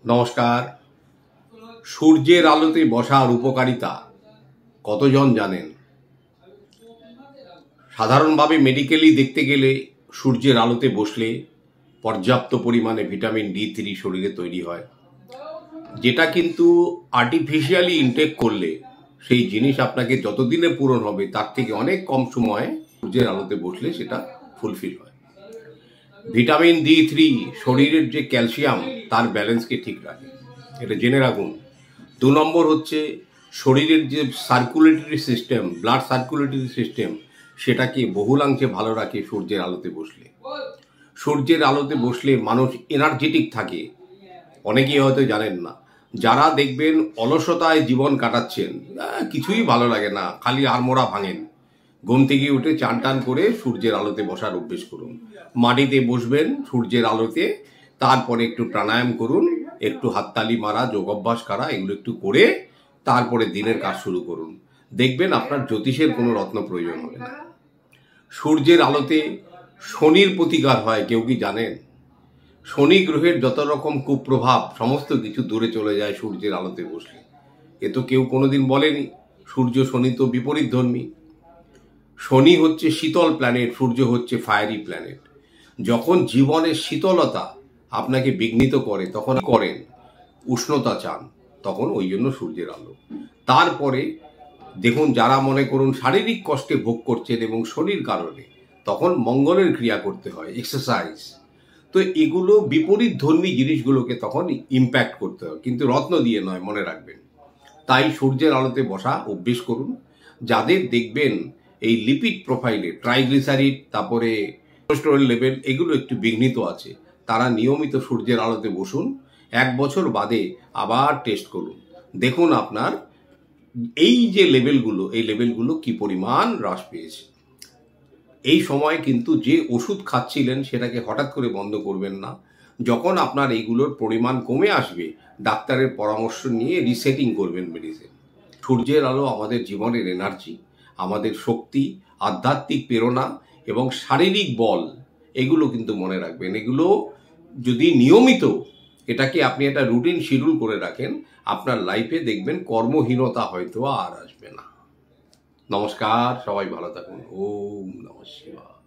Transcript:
নমস্কার। সূর্যের আলোতে বসার উপকারিতা কতজন জানেন? সাধারণভাবে মেডিকেলি দেখতে গেলে সূর্যের আলোতে বসলে পর্যাপ্ত পরিমাণে ভিটামিন D3 শরীরে তৈরি হয়, যেটা কিন্তু আর্টিফিশিয়ালি ইনটেক করলে সেই জিনিস আপনাকে যতদিনে পূরণ হবে তার থেকে অনেক কম সময়ে সূর্যের আলোতে বসলে সেটা ফুলফিল হয়। ভিটামিন D3 শরীরের যে ক্যালসিয়াম তার ব্যালেন্সকে ঠিক রাখে, এটা জেনে রাখুন। 2 নম্বর হচ্ছে শরীরের যে circulatory system, blood circulatory system, সেটাকে বহুলাংশে ভালো রাখে সূর্যের আলোতে বসলে। সূর্যের আলোতে বসলে মানুষ এনার্জেটিক থাকে। অনেকেই হয়তো জানেন না, যারা দেখবেন অলসতায় জীবন কাটাচ্ছেন, কিছুই ভালো লাগে না, খালি আড়মোড়া ভাঙেন, ঘুম থেকে উঠে চান টান করে সূর্যের আলোতে বসার অভ্যেস করুন। মাটিতে বসবেন সূর্যের আলোতে, তারপরে একটু প্রাণায়াম করুন, একটু হাততালি মারা, যোগ অভ্যাস করা, এগুলো একটু করে তারপরে দিনের কাজ শুরু করুন। দেখবেন আপনার জ্যোতিষের কোনো রত্ন প্রয়োজন হবে না। সূর্যের আলোতে শনির প্রতিকার হয়, কেউ কি জানেন? শনি গ্রহের যত রকম কুপ্রভাব সমস্ত কিছু দূরে চলে যায় সূর্যের আলোতে বসলে। এ তো কেউ কোনোদিন বলেনি। সূর্য শনি তো বিপরীত ধর্মী। শনি হচ্ছে শীতল প্ল্যানেট, সূর্য হচ্ছে ফায়ারি প্ল্যানেট। যখন জীবনের শীতলতা আপনাকে বিঘ্নিত করে তখন করেন উষ্ণতা চান, তখন ওই জন্য সূর্যের আলো। তারপরে দেখুন, যারা মনে করুন শারীরিক কষ্টে ভোগ করছেন এবং শনির কারণে, তখন মঙ্গলের ক্রিয়া করতে হয়, এক্সারসাইজ। তো এগুলো বিপরীত ধর্মী জিনিসগুলোকে তখন ইম্প্যাক্ট করতে হয়, কিন্তু রত্ন দিয়ে নয়, মনে রাখবেন। তাই সূর্যের আলোতে বসা অভ্যেস করুন। যাদের দেখবেন এই লিপিড প্রোফাইলে ট্রাইগ্লিসারিড, তারপরে কোলেস্টেরল লেভেল এগুলো একটু বিঘ্নিত আছে, তারা নিয়মিত সূর্যের আলোতে বসুন। 1 বছর বাদে আবার টেস্ট করুন, দেখুন আপনার এই যে লেভেলগুলো, এই লেভেলগুলো কি পরিমাণ হ্রাস পেয়েছে। এই সময় কিন্তু যে ওষুধ খাচ্ছিলেন সেটাকে হঠাৎ করে বন্ধ করবেন না। যখন আপনার এইগুলোর পরিমাণ কমে আসবে, ডাক্তারের পরামর্শ নিয়ে রিসেটিং করবেন মেডিসিন। সূর্যের আলো আমাদের জীবনের এনার্জি, আমাদের শক্তি, আধ্যাত্মিক প্রেরণা এবং শারীরিক বল, এগুলো কিন্তু মনে রাখবেন। এগুলো যদি নিয়মিত এটাকে আপনি একটা রুটিন শিডিউল করে রাখেন, আপনার লাইফে দেখবেন কর্মহীনতা হয়তো আর আসবে না। নমস্কার, সবাই ভালো থাকুন। ওম নমঃ শিবায়।